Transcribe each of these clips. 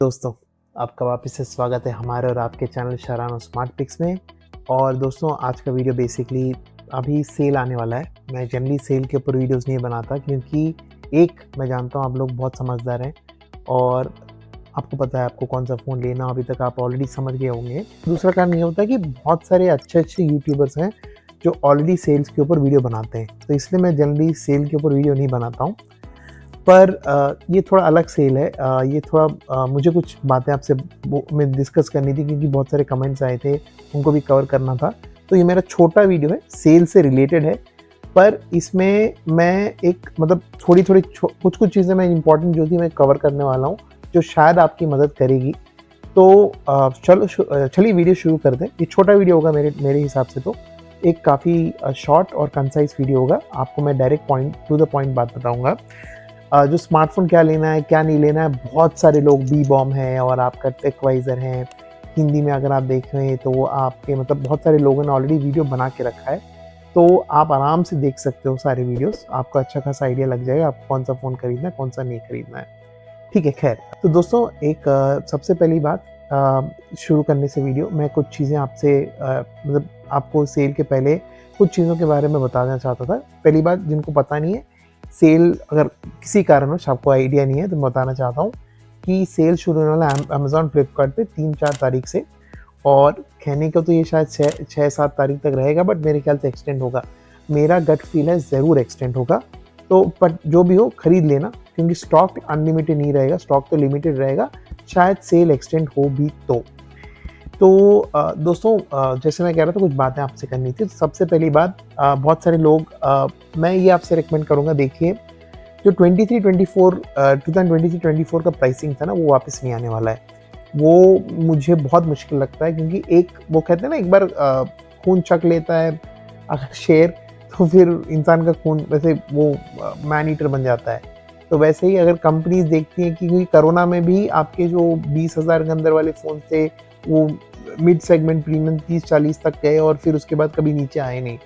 दोस्तों, आपका वापस से स्वागत है हमारे और आपके चैनल शरानो स्मार्ट पिक्स में। और दोस्तों, आज का वीडियो बेसिकली अभी सेल आने वाला है। मैं जनरली सेल के ऊपर वीडियोस नहीं बनाता क्योंकि एक मैं जानता हूँ आप लोग बहुत समझदार हैं और आपको पता है आपको कौन सा फ़ोन लेना, अभी तक आप ऑलरेडी समझ गए होंगे। दूसरा कारण ये होता है कि बहुत सारे अच्छे यूट्यूबर्स हैं जो ऑलरेडी सेल्स के ऊपर वीडियो बनाते हैं, तो इसलिए मैं जनरली सेल के ऊपर वीडियो नहीं बनाता हूँ। पर ये थोड़ा अलग सेल है। ये थोड़ा मुझे कुछ बातें आपसे में डिस्कस करनी थी क्योंकि बहुत सारे कमेंट्स आए थे, उनको भी कवर करना था। तो ये मेरा छोटा वीडियो है, सेल से रिलेटेड है, पर इसमें मैं एक मतलब थोड़ी कुछ चीज़ें मैं इंपॉर्टेंट जो थी मैं कवर करने वाला हूँ, जो शायद आपकी मदद करेगी। तो चलिए वीडियो शुरू कर दें। ये छोटा वीडियो होगा मेरे हिसाब से, तो एक काफ़ी शॉर्ट और कंसाइज वीडियो होगा। आपको मैं direct point two the point बात बताऊँगा। जो स्मार्टफ़ोन क्या लेना है, क्या नहीं लेना है, बहुत सारे लोग बी बॉम है और आपका टेकवाइज़र है, हिंदी में अगर आप देख रहे हैं तो वो आपके मतलब बहुत सारे लोगों ने ऑलरेडी वीडियो बना के रखा है, तो आप आराम से देख सकते हो सारे वीडियोस। आपको अच्छा खासा आइडिया लग जाएगा आपको कौन सा फ़ोन खरीदना है, कौन सा नहीं खरीदना है। ठीक है, खैर तो दोस्तों एक सबसे पहली बात, शुरू करने से वीडियो मैं कुछ चीज़ें आपसे मतलब आपको सेल के पहले कुछ चीज़ों के बारे में बताना चाहता था। पहली बात, जिनको पता नहीं है, सेल अगर किसी कारणवश आपको आइडिया नहीं है तो मैं बताना चाहता हूँ कि सेल शुरू होने वाला है अमेज़ॉन फ्लिपकार्ट पे 3-4 तारीख से, और कहने को तो ये शायद 6-7 तारीख तक रहेगा, बट मेरे ख्याल से एक्सटेंड होगा। मेरा गट फील है ज़रूर एक्सटेंड होगा। तो पर जो भी हो खरीद लेना, क्योंकि स्टॉक अनलिमिटेड नहीं रहेगा, स्टॉक तो लिमिटेड रहेगा, शायद सेल एक्सटेंड हो भी तो दोस्तों, जैसे मैं कह रहा था कुछ बातें आपसे करनी थी। सबसे पहली बात, बहुत सारे लोग मैं ये आपसे रिकमेंड करूँगा, देखिए जो 2023-24 का प्राइसिंग था ना, वो वापस नहीं आने वाला है। वो मुझे बहुत मुश्किल लगता है क्योंकि एक वो कहते हैं ना, एक बार खून चख लेता है अगर शेर, तो फिर इंसान का खून वैसे वो मैन ईटर बन जाता है। तो वैसे ही अगर कंपनीज देखती हैं कि क्योंकि कोरोना में भी आपके जो 20,000 के अंदर वाले फ़ोन थे वो मिड सेगमेंट प्रीमियम 30-40 तक गए और फिर उसके बाद कभी नीचे आए नहीं।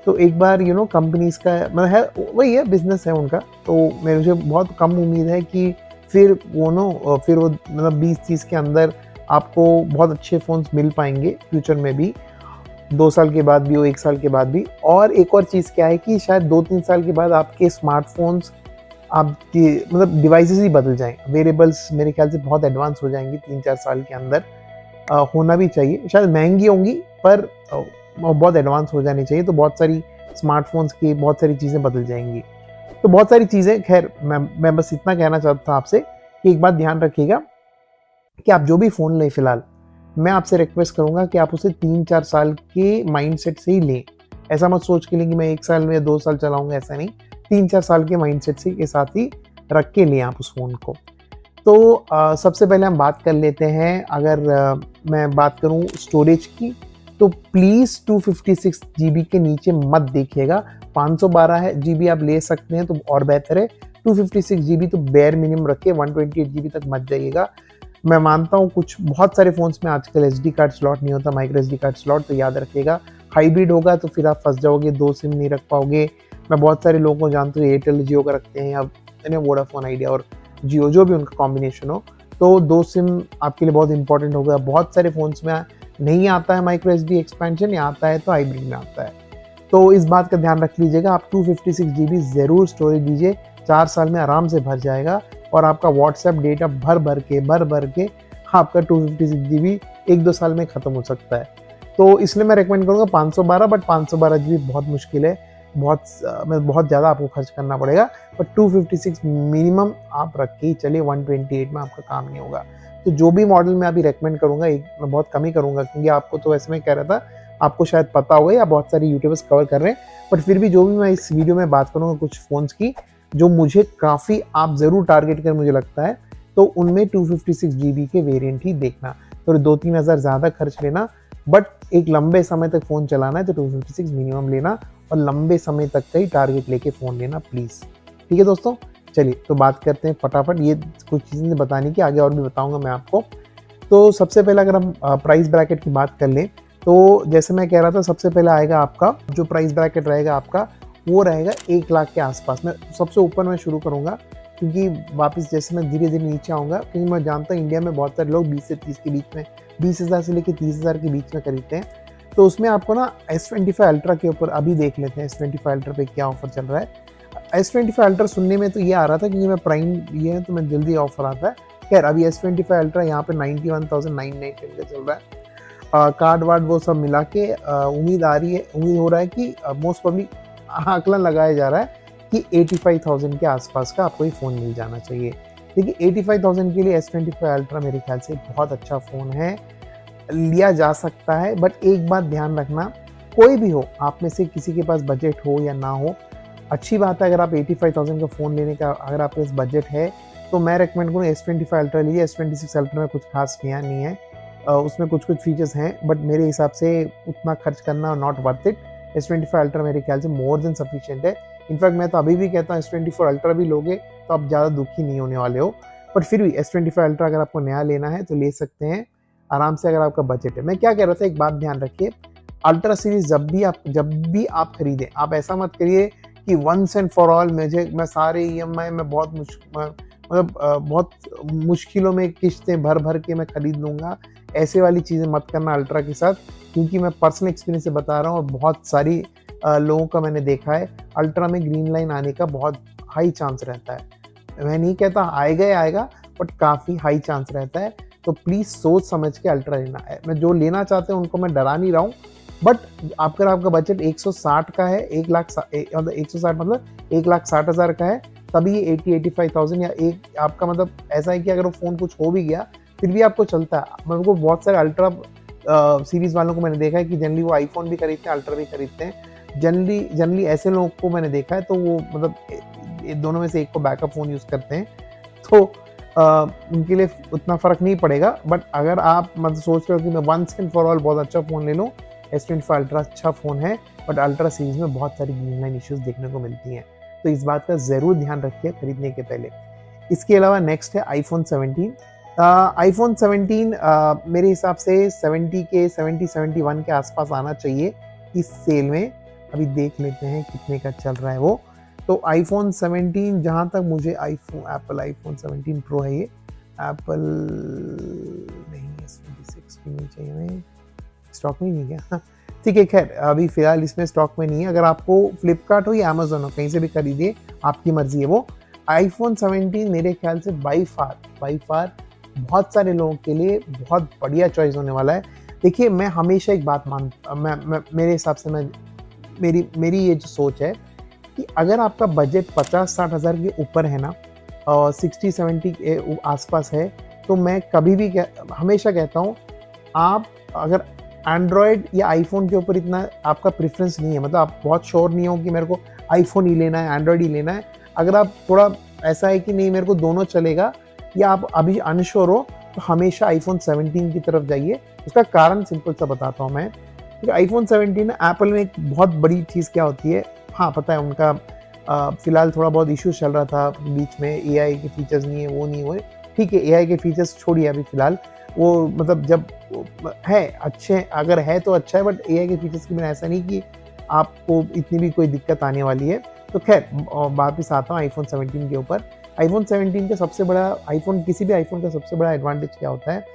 तो एक बार कंपनीज़ का मतलब है, वही है, बिज़नेस है उनका। तो मुझे बहुत कम उम्मीद है कि फिर वो मतलब 20-30 के अंदर आपको बहुत अच्छे फ़ोन्स मिल पाएंगे फ्यूचर में भी, 2 साल के बाद भी, 1 साल के बाद भी। और एक और चीज़ क्या है कि शायद 2-3 साल के बाद आपके स्मार्टफोन्स, आपकी मतलब डिवाइसेस ही बदल जाएँ। वेरिएबल्स मेरे ख्याल से बहुत एडवांस हो जाएंगी 3-4 साल के अंदर। होना भी चाहिए, शायद महंगी होंगी पर बहुत एडवांस हो जानी चाहिए। तो बहुत सारी स्मार्टफोन्स की बहुत सारी चीज़ें बदल जाएंगी, तो बहुत सारी चीज़ें। खैर मैं बस इतना कहना चाहता था आपसे कि एक बात ध्यान रखिएगा कि आप जो भी फ़ोन लें फ़िलहाल, मैं आपसे रिक्वेस्ट करूँगा कि आप उसे 3-4 साल के माइंडसेट से ही लें। ऐसा मत सोच के लें कि मैं 1 साल में या 2 साल चलाऊँगा, ऐसा नहीं। 3-4 साल के माइंडसेट से के साथ ही रख के लें आप उस फ़ोन को। तो सबसे पहले हम बात कर लेते हैं, अगर मैं बात करूं स्टोरेज की, तो प्लीज़ 256 GB के नीचे मत देखिएगा। 512 GB आप ले सकते हैं तो और बेहतर है। 256 GB तो बेयर मिनिमम रखिए, 128 GB तक मत जाइएगा। मैं मानता हूं कुछ बहुत सारे फ़ोन्स में आजकल SD कार्ड स्लॉट नहीं होता, माइक्रो SD कार्ड स्लॉट, तो याद रखिएगा। हाइब्रिड होगा तो फिर आप फंस जाओगे, 2 सिम नहीं रख पाओगे। मैं बहुत सारे लोगों को जानता हूँ एयरटेल जियो का रखते हैं, या वोडाफोन आइडिया और जियो, जो भी उनका कॉम्बिनेशन हो, तो 2 सिम आपके लिए बहुत इंपॉर्टेंट होगा। बहुत सारे फ़ोन्स में नहीं आता है माइक्रो SD एक्सपेंशन, या आता है तो हाइब्रिड में आता है। तो इस बात का ध्यान रख लीजिएगा। आप 256 GB ज़रूर स्टोरेज दीजिए, 4 साल में आराम से भर जाएगा और आपका व्हाट्सएप डेटा भर के आपका 256 GB 1-2 साल में ख़त्म हो सकता है। तो इसलिए मैं रिकमेंड करूँगा 512, बट 512 GB बहुत मुश्किल है, बहुत ज़्यादा आपको खर्च करना पड़ेगा। पर 256 मिनिमम आप रख के ही चलिए, 128 में आपका काम नहीं होगा। तो जो भी मॉडल मैं अभी रेकमेंड करूँगा, एक मैं बहुत कम ही करूँगा क्योंकि आपको तो वैसे मैं कह रहा था, आपको शायद पता होगा या बहुत सारे यूट्यूबर्स कवर कर रहे हैं, बट फिर भी जो भी मैं इस वीडियो में बात करूँगा कुछ फ़ोन्स की जो मुझे काफ़ी आप ज़रूर टारगेट कर मुझे लगता है, तो उनमें 256 GB के वेरिएंट ही देखना। तो 2-3 हज़ार ज़्यादा खर्च लेना, बट एक लंबे समय तक फ़ोन चलाना है तो 256 मिनिमम लेना और लंबे समय तक का ही टारगेट लेके फ़ोन लेना प्लीज़। ठीक है दोस्तों, चलिए तो बात करते हैं फटाफट। ये कुछ चीज़ें बताने की, आगे और भी बताऊंगा मैं आपको। तो सबसे पहले अगर हम प्राइस ब्रैकेट की बात कर लें, तो जैसे मैं कह रहा था, सबसे पहले आएगा आपका जो प्राइस ब्रैकेट रहेगा आपका, वो रहेगा 1 लाख के आसपास में। सबसे ऊपर मैं शुरू करूँगा क्योंकि वापस जैसे मैं धीरे-धीरे नीचे आऊँगा, क्योंकि मैं जानता हूँ इंडिया में बहुत सारे लोग 20 से 30 के बीच में, 20,000 से लेके 30,000 के बीच में खरीदते हैं। तो उसमें आपको ना S25 अल्ट्रा के ऊपर अभी देख लेते हैं S25 अल्ट्रा पे क्या ऑफ़र चल रहा है। S25 अल्ट्रा सुनने में तो ये आ रहा था क्योंकि मैं प्राइम ये है तो मैं जल्दी ऑफ़र आता है। खैर अभी S25 अल्ट्रा यहाँ पे 91,999 का चल रहा है। कार्ड वार्ड वो सब मिला के उम्मीद हो रहा है कि मोस्ट प्रोबेबली आकलन लगाया जा रहा है कि 85,000 के आसपास का आपको ये फ़ोन मिल जाना चाहिए। देखिए 85,000 के लिए S25 अल्ट्रा मेरे ख्याल से बहुत अच्छा फ़ोन है, लिया जा सकता है। बट एक बात ध्यान रखना, कोई भी हो, आप में से किसी के पास बजट हो या ना हो, अच्छी बात है अगर आप 85,000 का फ़ोन लेने का अगर आपके पास बजट है तो मैं रेकमेंड करूँ S25 अल्ट्रा लीजिए। S26 अल्ट्रा में कुछ खास नया नहीं है, उसमें कुछ फीचर्स हैं बट मेरे हिसाब से उतना खर्च करना not worth it. S25 ultra मेरे ख्याल से मोर देन सफिशिएंट है। इनफैक्ट मैं तो अभी भी कहता हूँ S24 अल्ट्रा भी लोगे तो आप ज़्यादा दुखी नहीं होने वाले हो। बट फिर भी S25 अल्ट्रा अगर आपको नया लेना है तो ले सकते हैं आराम से अगर आपका बजट है। मैं क्या कह रहा था, एक बात ध्यान रखिए, अल्ट्रा सीरीज जब भी आप खरीदें, आप ऐसा मत करिए कि वंस एंड फॉर ऑल मैं सारे EMI में बहुत मुश्किलों में किस्तें भर के मैं खरीद लूँगा। ऐसे वाली चीज़ें मत करना अल्ट्रा के साथ, क्योंकि मैं पर्सनल एक्सपीरियंस से बता रहा हूँ और बहुत सारी लोगों का मैंने देखा है, अल्ट्रा में ग्रीन लाइन आने का बहुत हाई चांस रहता है। मैं नहीं कहता आएगा बट काफ़ी हाई चांस रहता है। तो प्लीज़ सोच समझ के अल्ट्रा लेना है। मैं जो लेना चाहते हैं उनको मैं डरा नहीं रहा हूँ, बट अगर आपका बजट 160 का है, 160 मतलब 1,60,000 का है, तभी ये 85,000 या एक आपका मतलब ऐसा है कि अगर वो फ़ोन कुछ हो भी गया फिर भी आपको चलता है। मेरे को बहुत सारे अल्ट्रा सीरीज़ वालों को मैंने देखा है कि जनरली वो आईफोन भी खरीदते हैं, अल्ट्रा भी खरीदते हैं। जनरली ऐसे लोगों को मैंने देखा है तो वो मतलब दोनों में से एक को बैकअप फ़ोन यूज़ करते हैं, तो उनके लिए उतना फ़र्क नहीं पड़ेगा। बट अगर आप मतलब सोच रहे हो कि मैं वंस एंड फॉर ऑल बहुत अच्छा फ़ोन ले लूँ, S25 अल्ट्रा अच्छा फ़ोन है, बट अल्ट्रा सीरीज़ में बहुत सारी ग्रीन लाइन इश्यूज़ देखने को मिलती हैं, तो इस बात का ज़रूर ध्यान रखिए खरीदने के पहले। इसके अलावा नेक्स्ट है iPhone 17। iPhone 17 मेरे हिसाब से 70-71 के आसपास आना चाहिए इस सेल में। अभी देख लेते हैं कितने का चल रहा है वो। तो iPhone 17 जहाँ तक मुझे एप्पल iPhone 17 प्रो है, ये एप्पल नहीं है, 26 की नहीं चाहिए हमें, स्टॉक में नहीं है। ठीक है, खैर अभी फ़िलहाल इसमें स्टॉक में नहीं है। अगर आपको फ्लिपकार्ट हो या अमेज़न हो, कहीं से भी खरीदिए, आपकी मर्ज़ी है वो। iPhone 17 मेरे ख्याल से बाई फार बहुत सारे लोगों के लिए बहुत बढ़िया चॉइस होने वाला है। देखिए मैं हमेशा एक बात मेरे हिसाब से मेरी ये जो सोच है कि अगर आपका बजट 50-60 हज़ार के ऊपर है ना और 60-70 के आसपास है, तो मैं कभी भी हमेशा कहता हूँ, आप अगर एंड्रॉयड या आईफोन के ऊपर इतना आपका प्रेफरेंस नहीं है, मतलब आप बहुत श्योर नहीं हो कि मेरे को आईफोन ही लेना है, एंड्रॉयड ही लेना है, अगर आप थोड़ा ऐसा है कि नहीं मेरे को दोनों चलेगा, या आप अभी अनश्योर हो, तो हमेशा iPhone 17 की तरफ जाइए। उसका कारण सिंपल सा बताता हूँ मैं। iPhone 17 एप्पल में एक बहुत बड़ी चीज़ क्या होती है, हाँ पता है उनका फ़िलहाल थोड़ा बहुत इशू चल रहा था बीच में, AI के फीचर्स नहीं है, वो नहीं हुए। ठीक है, AI के फीचर्स छोड़िए अभी फ़िलहाल, वो मतलब जब है अच्छे, अगर है तो अच्छा है, बट AI के फीचर्स के बिना ऐसा नहीं कि आपको इतनी भी कोई दिक्कत आने वाली है। तो खैर वापस आता हूँ iPhone 17 के ऊपर। iPhone 17 का सबसे बड़ा किसी भी आईफोन का सबसे बड़ा एडवांटेज क्या होता है,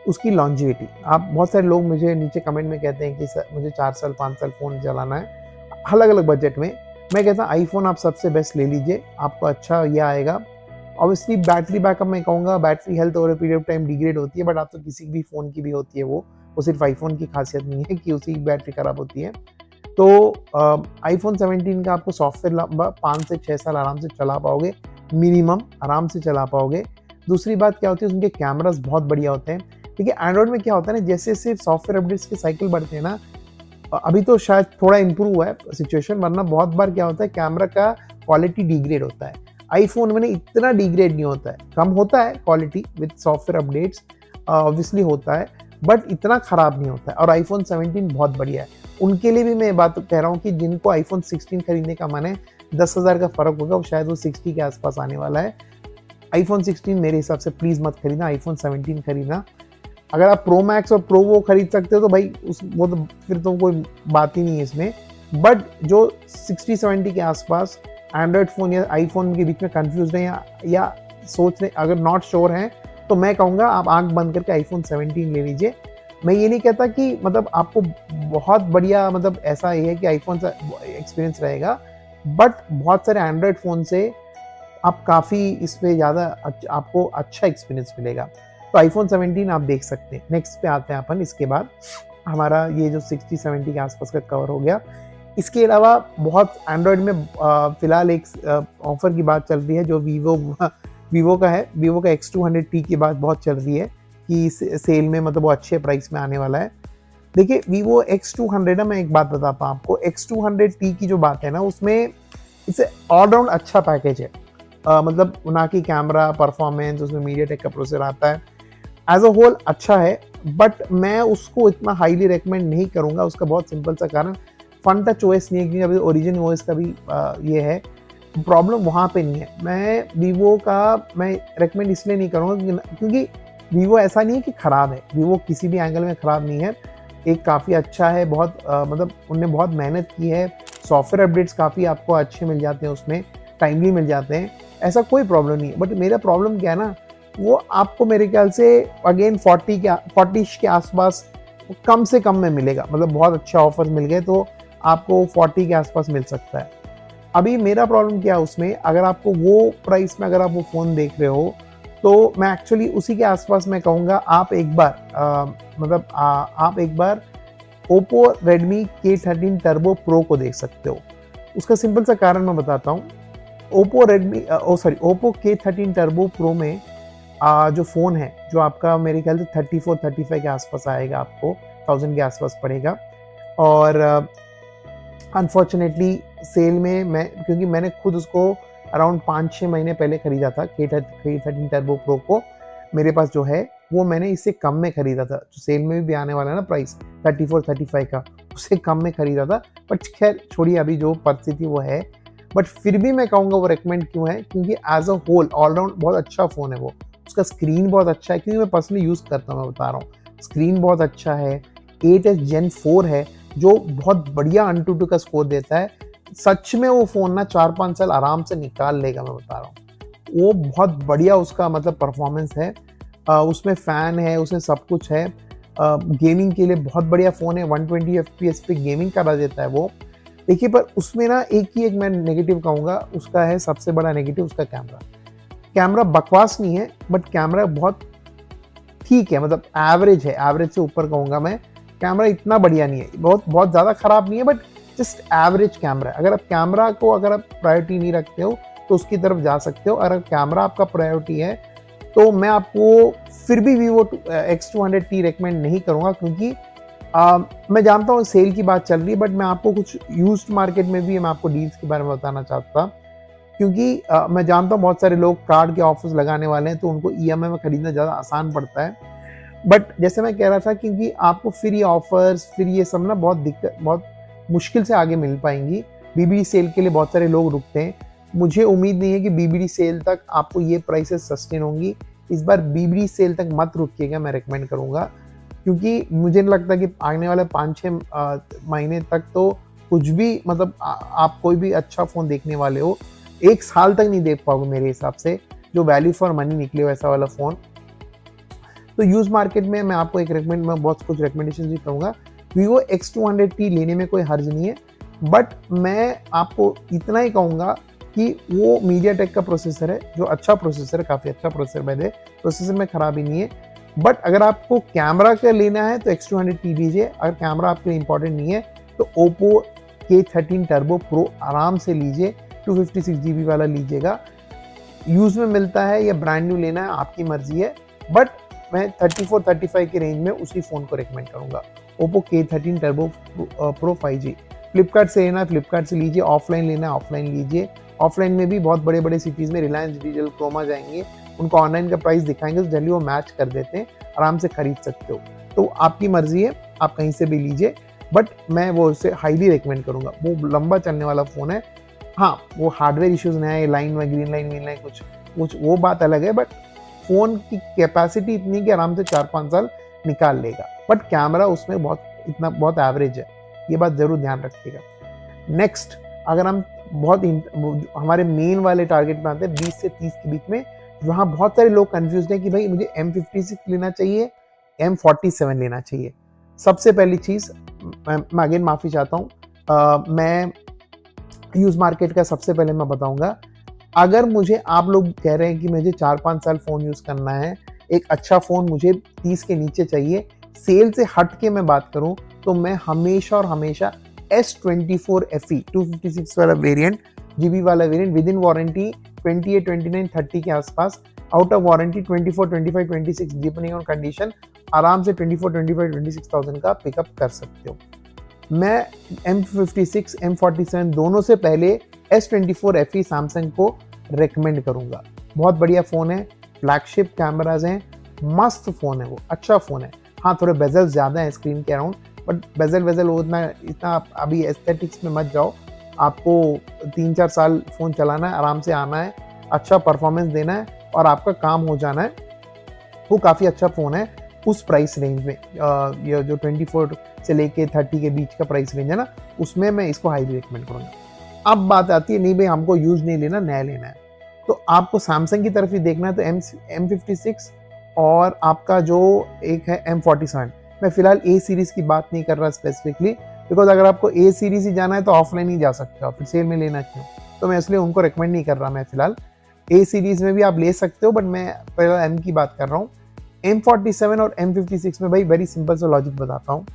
उसकी लॉन्जिविटी। आप बहुत सारे लोग मुझे नीचे कमेंट में कहते हैं कि सर मुझे 4 साल 5 साल फ़ोन चलाना है, अलग-अलग बजट में। मैं कहता हूँ आईफोन आप सबसे बेस्ट ले लीजिए, आपको अच्छा ये आएगा। ऑब्वियसली बैटरी बैकअप मैं कहूँगा, battery health over a period of time degrade होती है, बट आप तो किसी भी फ़ोन की भी होती है वो सिर्फ आईफोन की खासियत नहीं है कि उसकी बैटरी ख़राब होती है। तो iPhone 17 का आपको सॉफ्टवेयर 5 से 6 साल आराम से चला पाओगे, मिनिमम आराम से चला पाओगे। दूसरी बात क्या होती है, उनके कैमरास बहुत बढ़िया होते हैं। ठीक है, एंड्रॉयड में क्या होता है ना, जैसे सॉफ्टवेयर अपडेट्स के साइकिल बढ़ते हैं ना, अभी तो शायद थोड़ा इंप्रूव हुआ है सिचुएशन, वरना बहुत बार क्या होता है कैमरा का क्वालिटी डिग्रेड होता है। आईफोन में इतना डिग्रेड नहीं होता है, कम होता है quality with software updates, obviously होता है, बट इतना ख़राब नहीं होता है। और iPhone 17 बहुत बढ़िया है। उनके लिए भी मैं बात कह रहा हूँ कि जिनको iPhone 16 खरीदने का मन है, 10,000 का फ़र्क होगा, वो शायद वो 60 के आसपास आने वाला है। iPhone 16 मेरे हिसाब से प्लीज़ मत खरीदना, iPhone 17 खरीदना। अगर आप प्रो मैक्स और प्रो वो खरीद सकते हो तो भाई वो तो फिर तो कोई बात ही नहीं है इसमें। बट जो 60-70 के आसपास एंड्रॉयड फ़ोन या आईफोन के बीच में कंफ्यूज हैं या सोच रहे, अगर नॉट श्योर हैं, तो मैं कहूँगा आप आँख बंद करके आईफोन 17 ले लीजिए। मैं ये नहीं कहता कि मतलब आपको बहुत बढ़िया मतलब ऐसा ये है कि आईफोन से एक्सपीरियंस रहेगा, बट बहुत सारे एंड्रॉयड फ़ोन से आप काफ़ी इसमें ज़्यादा आपको अच्छा एक्सपीरियंस मिलेगा। तो आईफोन 17 आप देख सकते हैं। नेक्स्ट पे आते हैं अपन, इसके बाद हमारा ये जो 60-70 के आसपास का कवर हो गया। इसके अलावा बहुत एंड्रॉयड में फ़िलहाल एक ऑफ़र की बात चल रही है जो वीवो का है। वीवो का X200T की बात बहुत चल रही है कि सेल में मतलब वो अच्छे प्राइस में आने वाला है। देखिए वीवो X200 ना, मैं एक बात बताता हूँ आपको, X200T की जो बात है ना, उसमें इसे ऑलराउंड अच्छा पैकेज है। मतलब ना कि कैमरा परफॉर्मेंस, उसमें मीडियाटेक का प्रोसेसर आता है, एज अ होल अच्छा है, बट मैं उसको इतना हाईली रेकमेंड नहीं करूँगा। उसका बहुत सिंपल सा कारण फन टच ओएस नहीं है, क्योंकि अभी ओरिजिन ओएस का भी ये है, प्रॉब्लम वहाँ पे नहीं है। मैं वीवो का मैं रेकमेंड इसलिए नहीं करूँगा क्योंकि वीवो ऐसा नहीं है कि ख़राब है, वीवो किसी भी एंगल में ख़राब नहीं है, एक काफ़ी अच्छा है, बहुत मतलब उनने बहुत मेहनत की है, सॉफ्टवेयर अपडेट्स काफ़ी आपको अच्छे मिल जाते हैं उसमें, टाइमली मिल जाते हैं, ऐसा कोई प्रॉब्लम नहीं है। बट मेरा प्रॉब्लम क्या है ना, वो आपको मेरे ख्याल से अगेन 40 के आसपास कम से कम में मिलेगा। मतलब बहुत अच्छा ऑफर मिल गए तो आपको 40 के आसपास मिल सकता है। अभी मेरा प्रॉब्लम क्या है उसमें, अगर आपको वो प्राइस में अगर आप वो फ़ोन देख रहे हो, तो मैं एक्चुअली उसी के आसपास मैं कहूँगा आप एक बार आप एक बार Oppo Redmi K13 turbo pro को देख सकते हो। उसका सिंपल सा कारण मैं बताता हूँ। ओप्पो K13 टर्बो प्रो में जो फ़ोन है, जो आपका मेरे ख्याल से 34-35 के आसपास आएगा, आपको 1000 के आसपास पड़ेगा। और अनफॉर्चुनेटली सेल में क्योंकि मैंने खुद उसको अराउंड 5-6 महीने पहले ख़रीदा था, K13 टर्बो प्रो को मेरे पास जो है, वो मैंने इससे कम में ख़रीदा था, जो सेल में भी आने वाला है ना प्राइस 34-35 का, उससे कम में ख़रीदा था। बट खैर छोड़िए, अभी जो परिस्थिति वो है, बट फिर भी मैं कहूँगा वो रेकमेंड क्यों है, क्योंकि एज अ होल ऑलराउंड बहुत अच्छा फ़ोन है वो। उसका स्क्रीन बहुत अच्छा है, क्योंकि मैं पर्सनली यूज़ करता हूँ, मैं बता रहा हूँ, स्क्रीन बहुत अच्छा है, 8S Gen 4 है, जो बहुत बढ़िया AnTuTu का स्कोर देता है। सच में वो फ़ोन ना 4-5 साल आराम से निकाल लेगा, मैं बता रहा हूँ। वो बहुत बढ़िया उसका मतलब परफॉर्मेंस है, उसमें फ़ैन है, उसमें सब कुछ है, गेमिंग के लिए बहुत बढ़िया फ़ोन है, 120 FPS पे गेमिंग करा देता है वो। देखिए, पर उसमें ना एक मैं नेगेटिव कहूँगा, उसका है सबसे बड़ा नेगेटिव उसका कैमरा बकवास नहीं है, बट कैमरा बहुत ठीक है, मतलब एवरेज है, एवरेज से ऊपर कहूँगा मैं। कैमरा इतना बढ़िया नहीं है, बहुत ज़्यादा ख़राब नहीं है, बट जस्ट एवरेज कैमरा है। अगर आप कैमरा को अगर आप प्रायोरिटी नहीं रखते हो तो उसकी तरफ जा सकते हो। अगर कैमरा आपका प्रायोरिटी है तो मैं आपको फिर भी वीवो X200T रेकमेंड नहीं करूँगा, क्योंकि मैं जानता हूँ सेल की बात चल रही है, बट मैं आपको कुछ यूज्ड मार्केट में भी मैं आपको डील्स के बारे में बताना चाहता, क्योंकि मैं जानता हूँ बहुत सारे लोग कार्ड के ऑफर्स लगाने वाले हैं, तो उनको EMI में खरीदना ज़्यादा आसान पड़ता है। बट जैसे मैं कह रहा था, क्योंकि आपको फिर ये ऑफर्स, फिर ये सब ना बहुत मुश्किल से आगे मिल पाएंगी। BBD सेल के लिए बहुत सारे लोग रुकते हैं। मुझे उम्मीद नहीं है कि BBD सेल तक आपको ये प्राइसेस सस्टेन होंगी। इस बार BBD सेल तक मत रुकिएगा, मैं रेकमेंड करूँगा, क्योंकि मुझे नहीं लगता कि आने वाले 5-6 महीने तक तो कुछ भी मतलब आप कोई भी अच्छा फ़ोन देखने वाले हो, 1 साल तक नहीं देख पाओगे मेरे हिसाब से, जो वैल्यू फॉर मनी निकले वैसा वाला फ़ोन। तो यूज़ मार्केट में मैं आपको मैं बहुत कुछ रिकमेंडेशन भी करूँगा। वीवो X200T लेने में कोई हर्ज नहीं है, बट मैं आपको इतना ही कहूँगा कि वो मीडियाटेक का प्रोसेसर है, जो अच्छा प्रोसेसर है, काफ़ी अच्छा प्रोसेसर है, प्रोसेसर में खराबी नहीं है। बट अगर आपको कैमरा का लेना है तो X200T लीजिए। अगर कैमरा आपके लिए इंपॉर्टेंट नहीं है तो ओप्पो K13 टर्बो प्रो आराम से लीजिए, 256GB वाला लीजिएगा। यूज़ में मिलता है या ब्रांड न्यू लेना है, आपकी मर्जी है, बट मैं 34-35 के रेंज में उसी फ़ोन को रिकमेंड करूँगा, Oppo K13 turbo pro 5G। Flipkart से लेना है फ्लिपकार्ट से लीजिए, ऑफलाइन लेना है ऑफलाइन लीजिए। ऑफलाइन में भी बहुत बड़े सिटीज़ में रिलायंस डिजिटल, क्रोमा जाएंगे, उनको ऑनलाइन का प्राइस दिखाएंगे तो जल्दी वो मैच कर देते हैं, आराम से खरीद सकते हो। तो आपकी मर्जी है, आप कहीं से भी लीजिए, बट मैं वो उसे हाईली रिकमेंड करूँगा। वो लंबा चलने वाला फ़ोन है। हाँ, वो हार्डवेयर इश्यूज़ नहीं है, लाइन में ग्रीन लाइन कुछ वो बात अलग है, बट फ़ोन की कैपेसिटी इतनी कि आराम से 4-5 साल निकाल लेगा। बट कैमरा उसमें बहुत एवरेज है, ये बात ज़रूर ध्यान रखिएगा। नेक्स्ट, अगर हम हमारे मेन वाले टारगेट में आते हैं 20 से 30 के बीच में। वहाँ बहुत सारे लोग कंफ्यूज हैं कि भाई मुझे M56 लेना चाहिए, M47 लेना चाहिए। सबसे पहली चीज़, मैं अगेन माफ़ी चाहता हूँ, मैं यूज़ मार्केट का सबसे पहले मैं बताऊँगा, अगर मुझे आप लोग कह रहे हैं कि मुझे 4-5 साल फ़ोन यूज़ करना है, एक अच्छा फ़ोन मुझे 30 के नीचे चाहिए, सेल से हट के मैं बात करूँ तो मैं हमेशा और हमेशा S24 FE 256 वाला वेरिएंट, जीबी वाला वेरिएंट, विद इन वारंटी 28, 29, 30 के आसपास, out of warranty 24, 25, 26 depending on condition, आराम से 24, 25, 26,000 का पिकअप कर सकते हो। मैं M56, M47 दोनों से पहले S24 FE सैमसंग को रेकमेंड करूंगा। बहुत बढ़िया फ़ोन है, फ्लैगशिप कैमराज हैं, मस्त फ़ोन है वो, अच्छा फ़ोन है। हाँ, थोड़े बेजल ज़्यादा है स्क्रीन के अराउंड, बट बेजल वो इतना अभी एस्थेटिक्स में मत जाओ। आपको 3-4 साल फ़ोन चलाना है, आराम से आना है, अच्छा परफॉर्मेंस देना है और आपका काम हो जाना है। वो काफ़ी अच्छा फ़ोन है उस प्राइस रेंज में। ये जो 24 से लेके 30 के बीच का प्राइस रेंज है ना, उसमें मैं इसको हाईली रिकमेंड करूँगा। अब बात आती है, नहीं भाई हमको यूज़ नहीं लेना, नया लेना है, तो आपको सैमसंग की तरफ ही देखना है। तो M56 और आपका जो एक है M47। मैं फिलहाल A सीरीज़ की बात नहीं कर रहा स्पेसिफिकली, बिकॉज अगर आपको A सीरीज़ ही जाना है तो ऑफलाइन ही जा सकते हो, फिर सेल में लेना क्यों, तो मैं इसलिए उनको रिकमेंड नहीं कर रहा। मैं फिलहाल A सीरीज़ में भी आप ले सकते हो, बट मैं पहले M की बात कर रहा हूँ। M47 और M56 में भाई वेरी सिंपल सा लॉजिक बताता हूँ।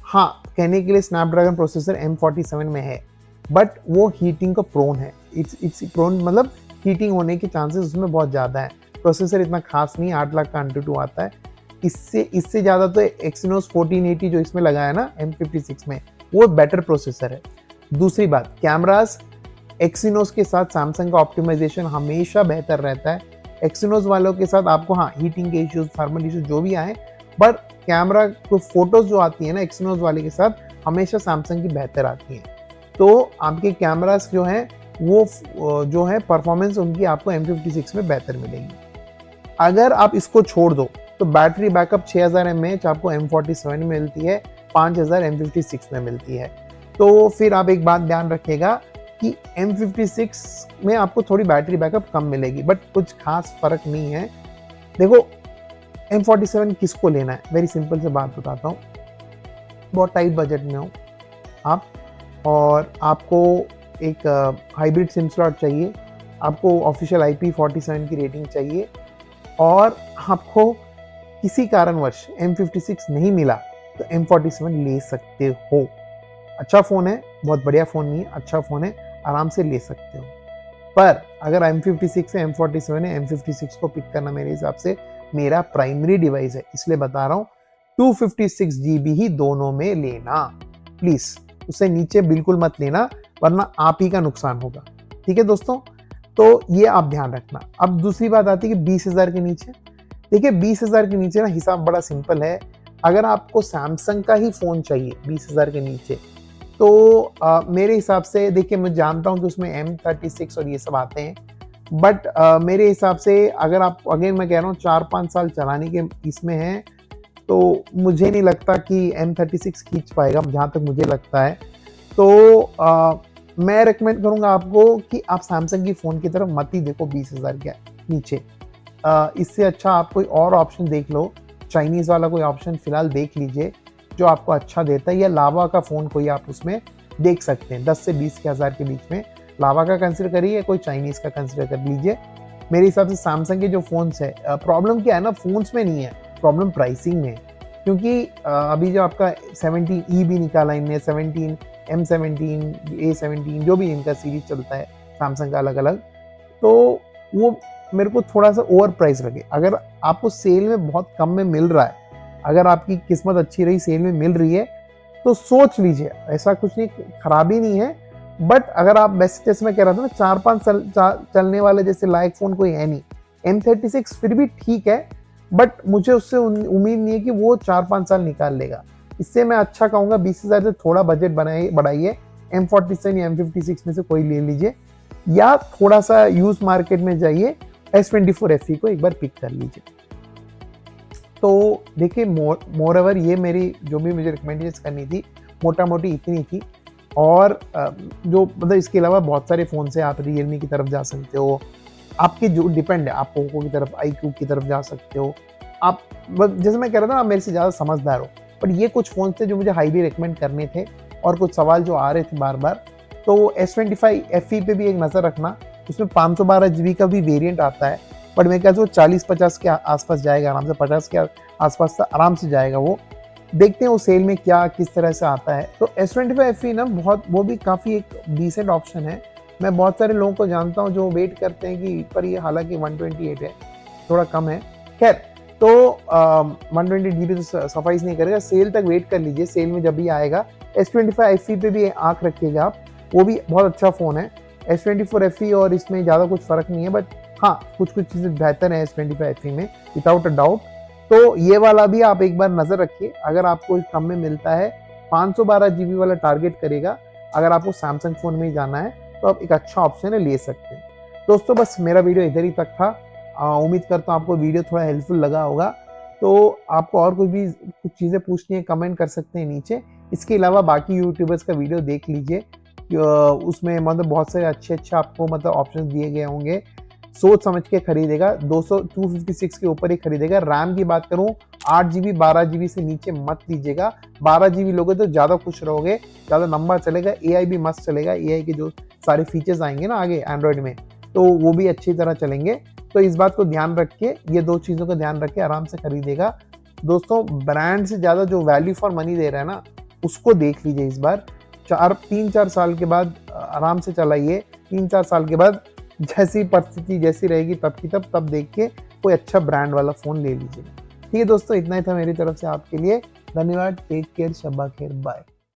हाँ, कहने के लिए स्नैपड्रैगन प्रोसेसर M47 में है, बट वो हीटिंग का प्रोन है। इट्स प्रोन मतलब हीटिंग होने के चांसेस उसमें बहुत ज़्यादा है। प्रोसेसर इतना खास नहीं, 8 लाख का AnTuTu आता है। इससे ज़्यादा तो Exynos 1480 जो इसमें लगा है ना M56 में, वो बेटर प्रोसेसर है। दूसरी बात, कैमरास Exynos के साथ सैमसंग का ऑप्टिमाइजेशन हमेशा बेहतर रहता है। Exynos वालों के साथ आपको हाँ हीटिंग के इश्यूज, थर्मल इश्यूज जो भी आए, बट कैमरा को फोटोज जो आती है ना Exynos वाले के साथ, हमेशा सैमसंग की बेहतर आती है। तो आपके कैमरास जो हैं वो जो है परफॉर्मेंस उनकी आपको M56 में बेहतर मिलेगी। अगर आप इसको छोड़ दो तो बैटरी बैकअप 6000 mAh आपको M47 में मिलती है, 5000 M56 में मिलती है। तो फिर आप एक बात ध्यान रखिएगा कि M56 में आपको थोड़ी बैटरी बैकअप कम मिलेगी, बट कुछ खास फर्क नहीं है। देखो, M47 किसको लेना है, वेरी सिंपल से बात बताता हूँ। बहुत टाइट बजट में हो आप, और आपको एक हाइब्रिड सिम स्लॉट चाहिए, आपको ऑफिशियल IP47 की रेटिंग चाहिए, और आपको किसी कारणवश M56 नहीं मिला तो M47 ले सकते हो। अच्छा फ़ोन है, बहुत बढ़िया फ़ोन नहीं है, अच्छा फ़ोन है, आराम से ले सकते हो। पर अगर M56 से M47 है, M56 को पिक करना मेरे हिसाब से मेरा प्राइमरी डिवाइस है, इसलिए बता रहा हूँ 256 GB ही दोनों में लेना प्लीज़, उससे नीचे बिल्कुल मत लेना, वरना आप ही का नुकसान होगा। ठीक है दोस्तों, तो ये आप ध्यान रखना। अब दूसरी बात आती है कि 20,000 के नीचे। देखिए 20,000 के नीचे ना हिसाब बड़ा सिंपल है। अगर आपको सैमसंग का ही फ़ोन चाहिए 20,000 के नीचे, तो मेरे हिसाब से, देखिए मैं जानता हूँ कि उसमें M36 और ये सब आते हैं, बट मेरे हिसाब से अगर आप, अगेन मैं कह रहा हूँ 4-5 साल चलाने के इसमें हैं, तो मुझे नहीं लगता कि M36 खींच पाएगा, जहाँ तक मुझे लगता है। तो मैं रेकमेंड करूँगा आपको कि आप सैमसंग की फ़ोन की तरफ मत ही देखो 20,000 के नीचे। इससे अच्छा आप कोई और ऑप्शन देख लो, चाइनीज़ वाला कोई ऑप्शन फ़िलहाल देख लीजिए जो आपको अच्छा देता है, या लावा का फ़ोन कोई आप उसमें देख सकते हैं। 10 से 20 के हज़ार के बीच में लावा का कंसिडर करिए, कोई चाइनीज़ का कंसिडर कर लीजिए। मेरे हिसाब से सैमसंग के जो फ़ोन्स है, प्रॉब्लम क्या है ना, फ़ोन्स में नहीं है प्रॉब्लम, प्राइसिंग में। क्योंकि अभी जो आपका 17E भी निकाला इनने, 17, M17, A17 जो भी इनका सीरीज चलता है सैमसंग का अलग अलग, तो वो मेरे को थोड़ा सा ओवर प्राइस लगे। अगर आपको सेल में बहुत कम में मिल रहा है, अगर आपकी किस्मत अच्छी रही सेल में मिल रही है, तो सोच लीजिए, ऐसा कुछ नहीं, खराबी नहीं है। बट अगर आप वैसे, जैसे मैं कह रहा था ना, 4-5 साल चलने वाले जैसे लायक फ़ोन कोई है नहीं। M36 फिर भी ठीक है, बट मुझे उससे उम्मीद नहीं है कि वो 4-5 साल निकाल लेगा। इससे मैं अच्छा कहूँगा 20,000 से थोड़ा बजट बढ़ाइए, M47 या M56 में से कोई ले लीजिए, या थोड़ा सा यूज मार्केट में जाइए, S24 FE को एक बार पिक कर लीजिए। तो देखिए, मोर ओवर ये मेरी जो भी मुझे रिकमेंडेशन करनी थी, मोटा मोटी इतनी थी। और जो मतलब इसके अलावा बहुत सारे फ़ोन से आप रियलमी की तरफ जा सकते हो, आपके जो डिपेंड है, आप पोको की तरफ, iQOO की तरफ जा सकते हो। आप जैसे मैं कह रहा था आप मेरे से ज़्यादा समझदार हो, बट ये कुछ फ़ोन थे जो मुझे हाईली रिकमेंड करने थे और कुछ सवाल जो आ रहे थे बार-बार। तो S25 FE पे भी एक नज़र रखना, उसमें 512 जीबी का भी वेरिएंट आता है, बट मेरे ख्याल से वो 40-50 के आसपास जाएगा आराम से, 50 के आसपास आराम से जाएगा वो। देखते हैं वो सेल में क्या किस तरह से आता है। तो S25 FE ना बहुत वो भी काफ़ी एक डिसेंट ऑप्शन है। मैं बहुत सारे लोगों को जानता हूँ जो वेट करते हैं कि पर ये हालांकि 128 है, थोड़ा कम है। खैर, तो 120 जीबी तो सफाइस नहीं करेगा, सेल तक वेट कर लीजिए, सेल में जब भी आएगा। S25 FE पे भी आँख रखिएगा आप, वो भी बहुत अच्छा फ़ोन है। S24 FE और इसमें ज़्यादा कुछ फ़र्क नहीं है, बट हाँ, कुछ-कुछ चीज़ें बेहतर हैं S25 FE में, विदाउट अ डाउट। तो ये वाला भी आप एक बार नज़र रखिए, अगर आपको कम में मिलता है, 512 जीबी वाला टारगेट करेगा, अगर आपको सैमसंग फ़ोन में ही जाना है, तो आप एक अच्छा ऑप्शन है, ले सकते हैं। दोस्तों बस मेरा वीडियो इधर ही तक था। उम्मीद करता हूँ आपको वीडियो थोड़ा हेल्पफुल लगा होगा। तो आपको और कुछ चीज़ें पूछनी है, कमेंट कर सकते हैं नीचे। इसके अलावा बाकी यूट्यूबर्स का वीडियो देख लीजिए, उसमें मतलब बहुत सारे अच्छे-अच्छे आपको मतलब ऑप्शंस दिए गए होंगे। सोच समझ के खरीदेगा, 256 के ऊपर ही खरीदेगा। रैम की बात करूँ, 8 जीबी 12 जीबी से नीचे मत लीजिएगा। 12 जीबी लोगे तो ज़्यादा खुश रहोगे, ज़्यादा लंबा चलेगा, एआई भी मस्त चलेगा। एआई के जो सारे फीचर्स आएंगे ना आगे एंड्रॉयड में, तो वो भी अच्छी तरह चलेंगे। तो इस बात को ध्यान रख के, ये 2 चीज़ों का ध्यान रख के आराम से खरीदेगा। दोस्तों ब्रांड से ज़्यादा जो वैल्यू फॉर मनी दे रहा है ना, उसको देख लीजिए इस बार। 3-4 साल के बाद आराम से चलाइए। 3-4 साल के बाद जैसी परिस्थिति जैसी रहेगी तब की तब देख के कोई अच्छा ब्रांड वाला फ़ोन ले लीजिएगा। ठीक है दोस्तों, इतना ही था मेरी तरफ से आपके लिए। धन्यवाद, टेक केयर, शब्बा खैर, बाय।